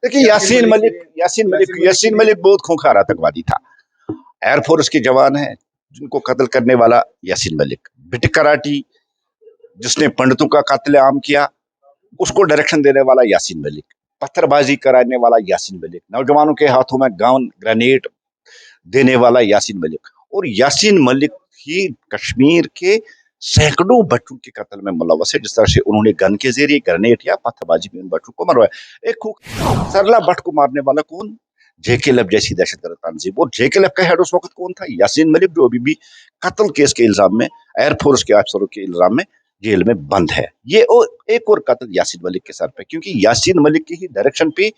देखिए यासीन मलिक बहुत खूंखार आतंकवादी था। एयरफोर्स के जवान है जिनको कत्ल करने वाला यासीन मलिक, बिट कराटी जिसने पंडितों का कत्लेआम किया उसको डायरेक्शन देने वाला यासीन मलिक, पत्थरबाजी कराने वाला यासीन मलिक, नौजवानों के हाथों में गाउन ग्रेनेड देने वाला यासीन मलिक। और यासीन मलिक ही कश्मीर के सैकड़ों बच्चों के कत्ल में मुलव्वस है। जिस तरह से उन्होंने गन के जरिए ग्रेनेड या पत्थरबाजी में उन बच्चों को मरवाया। सरला भट्ट को मारने वाला कौन? जेके लब जैसी दहशतगर्द तंजीम। और जेके लब का हेड उस वक्त कौन था? यासीन मलिक, जो अभी भी कत्ल केस के इल्जाम में, एयरफोर्स के अफसरों के इल्जाम में जेल में बंद है। ये एक और कत्ल यासीन मलिक के सर पे, क्योंकि यासीन मलिक की ही डायरेक्शन पे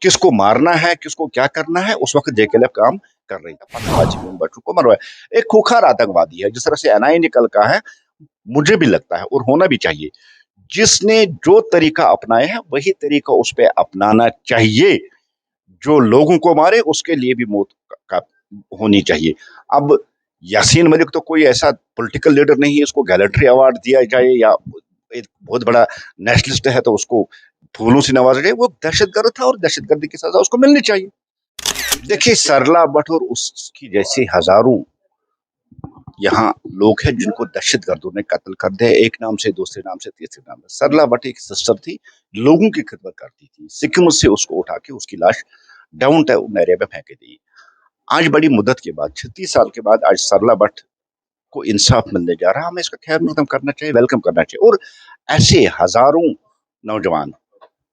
किसको मारना है, किसको क्या करना है, उस वक्त जेके लब काम कर रही था। पत्थरबाजी में उन बच्चों को मरवाया। एक खूंखार आतंकवादी है। जिस तरह से एनआईए निकल का है, मुझे भी लगता है और होना भी चाहिए, जिसने जो तरीका अपनाया है वही तरीका उस पर अपनाना चाहिए। जो लोगों को मारे उसके लिए भी मौत का होनी चाहिए। अब यासीन मलिक तो कोई ऐसा पॉलिटिकल लीडर नहीं है इसको गैलेंट्री अवार्ड दिया जाए या एक बहुत बड़ा नेशनलिस्ट है तो उसको फूलों से नवाजा जाए। वो दहशतगर्द था और दहशतगर्दी की सजा उसको मिलनी चाहिए। देखिए, सरला भट्ट और उसकी जैसे हजारों यहाँ लोग हैं जिनको दहशतगर्दों ने कत्ल कर दिया, एक नाम से, दूसरे नाम से, तीसरे नाम से। सरला भट्ट एक सिस्टर थी, लोगों की खिदमत करती थी। सिक्किम से उसको उठा के उसकी लाश डाउन टाउन एरिया में फेंक दी। आज बड़ी मुद्दत के बाद, 36 साल के बाद, आज सरला भट्ट को इंसाफ मिलने जा रहा है। हमें इसका खैर मकदम करना चाहिए, वेलकम करना चाहिए। और ऐसे हजारों नौजवान,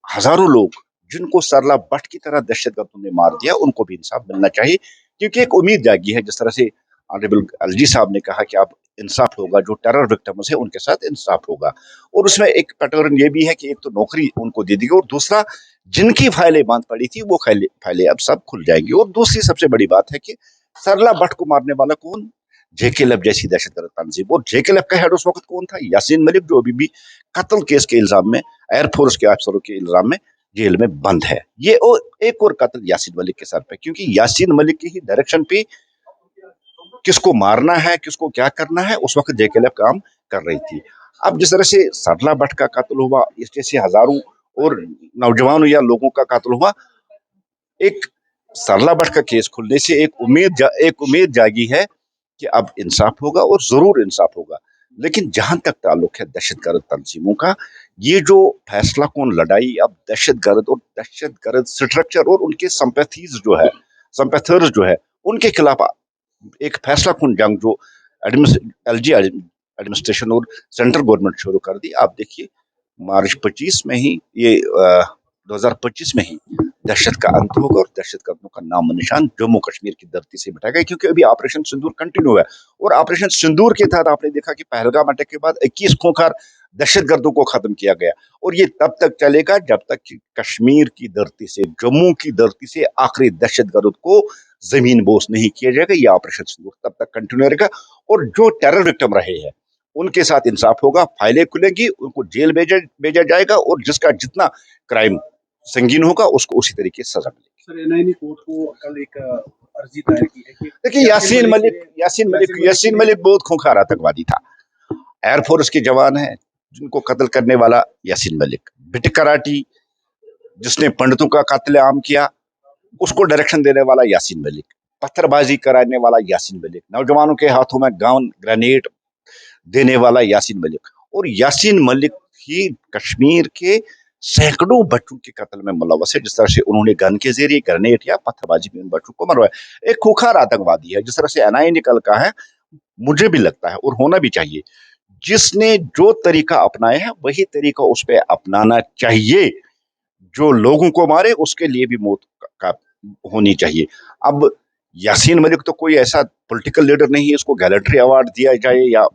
हजारों लोग जिनको सरला भट्ट की तरह दहशतगर्दों ने मार दिया, उनको भी इंसाफ मिलना चाहिए। क्योंकि एक उम्मीद जागी है। जिस तरह से ऑनरेबल एलजी साहब ने कहा कि अब इंसाफ होगा, जो टेरर विक्टिम्स है उनके साथ इंसाफ होगा। और उसमें एक पैटर्न ये भी है कि एक तो नौकरी उनको दे दी और दूसरा जिनकी फाइलें बंद पड़ी थी वो फाइलें अब सब खुल जाएंगी। और दूसरी सबसे बड़ी बात है कि सरला भट्ट को मारने वाला कौन? जेके लब जैसी दहशतगर्द तंजीम। और जेके लब का हेड उस वक्त कौन था? यासीन मलिक, जो अभी भी कत्ल केस के इल्जाम में, एयरफोर्स के अफसरों के इल्जाम में जेल में बंद है। ये एक और कत्ल यासीन मलिक के सर पे, क्योंकि यासीन मलिक की ही डायरेक्शन पे किसको मारना है, किसको क्या करना है, उस वक्त जेके लब काम कर रही थी। अब जिस तरह से सरला भट्ट का कत्ल हुआ, इस जैसे हजारों और नौजवानों या लोगों का कत्ल हुआ, एक सरला भट्ट का केस खुलने से एक उम्मीद जागी है कि अब इंसाफ होगा और जरूर इंसाफ होगा। लेकिन जहां तक ताल्लुक है दहशतगर्द तंजीमों का, ये जो फैसला कौन लड़ाई अब दहशतगर्द स्ट्रक्चर और उनके संपैथर्स जो है उनके खिलाफ एक फैसला कौन जंग जो एलजी एडमिनिस्ट्रेशन और सेंट्रल गवर्नमेंट शुरू कर दी। आप देखिए, मार्च 25 में ही ये 2025 में ही दहशत का अंत होगा और दहशतगर्दों का नाम निशान जम्मू कश्मीर की धरती से मिटाएगा। क्योंकि अभी ऑपरेशन सिंदूर कंटिन्यू है और ऑपरेशन सिंदूर के तहत आपने देखा कि पहलगाम अटैक के बाद 21 खूंखार दहशतगर्दों को खत्म किया गया। और ये तब तक चलेगा जब तक कि कश्मीर की धरती से, जम्मू की धरती से आखिरी दहशतगर्द को जमीन बोस नहीं किया जाएगा। ये ऑपरेशन सिंदूर तब तक कंटिन्यू रहेगा। और जो टेरर विक्टिम रहे हैं उनके साथ इंसाफ होगा, फाइलें खुलेंगी, उनको जेल भेजा जाएगा और जिसका जितना क्राइम संगीन होगा उसको उसी तरीके से सजा मिलेगी। सर, एनआईए कोर्ट को कल एक अर्जी दायर की है कि देखिए, यासीन मलिक बहुत खूंखार आतंकवादी था। एयरफोर्स के जवान है जिनको कत्ल करने वाला यासीन मलिक, बिट कराटी जिसने पंडितों का कत्लेआम किया उसको डायरेक्शन देने वाला यासीन मलिक, पत्थरबाजी कराने वाला यासीन मलिक, नौजवानों के हाथों में गाउन ग्रेनेड देने वाला यासीन मलिक। और यासीन मलिक ही कश्मीर के सैकड़ों बच्चों के कत्ल में मुलव्वस है। जिस तरह से उन्होंने गन के जरिए ग्रेनेड या पत्थरबाजी में उन बच्चों को मरवाया। एक खूंखार आतंकवादी है। जिस तरह से एनआईए निकल का है, मुझे भी लगता है और होना भी चाहिए, जिसने जो तरीका अपनाया है वही तरीका उस पर अपनाना चाहिए। जो लोगों को मारे उसके लिए भी मौत का होनी चाहिए। अब यासीन मलिक तो कोई ऐसा पॉलिटिकल लीडर नहीं है इसको गैलेंट्री अवार्ड दिया जाए या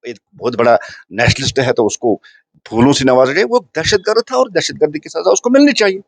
एक बहुत बड़ा नेशनलिस्ट है तो उसको फूलों से नवाजा जाए। वो दहशतगर्द था और दहशतगर्दी की सजा उसको मिलनी चाहिए।